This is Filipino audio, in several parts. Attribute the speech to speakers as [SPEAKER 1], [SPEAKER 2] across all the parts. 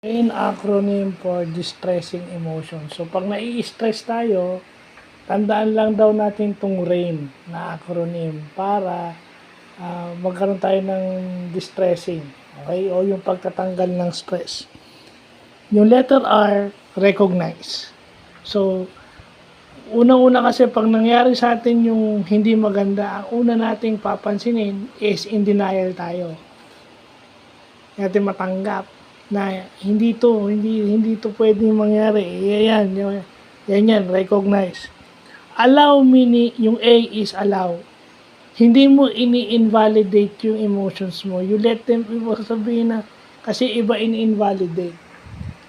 [SPEAKER 1] Main acronym for distressing emotion. So, pag nai-stress tayo, tandaan lang daw natin itong RAIN na acronym para magkaroon tayo ng distressing. Okay? O yung pagtatanggal ng stress. Yung letter R, recognize. So, unang-una kasi pag nangyari sa atin yung hindi maganda, ang una nating papansinin is in denial tayo. Natin matanggap na hindi to pwedeng mangyari. Yan, recognize. Allow meaning, yung A is allow. Hindi mo ini-invalidate yung emotions mo. You let them, ibig sabihin na, kasi iba ini-invalidate.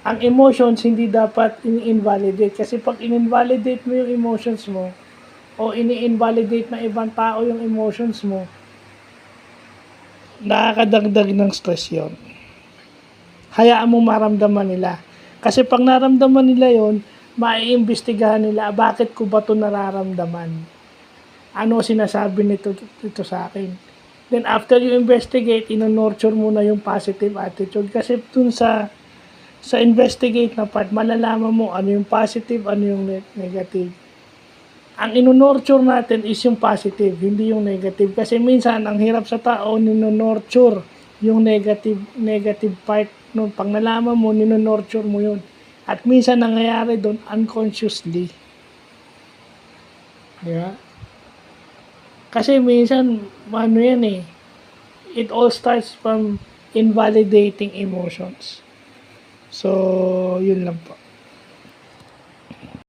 [SPEAKER 1] Ang emotions, hindi dapat ini-invalidate. Kasi pag in-invalidate mo yung emotions mo, o ini-invalidate na ibang tao yung emotions mo, nakakadagdag ng stress yon. Hayaan mo maramdaman nila. Kasi pag naramdaman nila yon, maiimbestigahan nila, bakit ko ba ito nararamdaman? Ano sinasabi nito sa akin? Then after you investigate, ino-nurture mo na yung positive attitude. Kasi dun sa investigate na part, malalaman mo ano yung positive, ano yung negative. Ang ino-nurture natin is yung positive, hindi yung negative. Kasi minsan, ang hirap sa tao, nino-nurture yung negative part. No, pag nalaman mo, nino-nurture mo yun. At minsan nangyayari doon unconsciously. Di ba? Kasi minsan, ano yan eh, it all starts from invalidating emotions. So, yun lang po.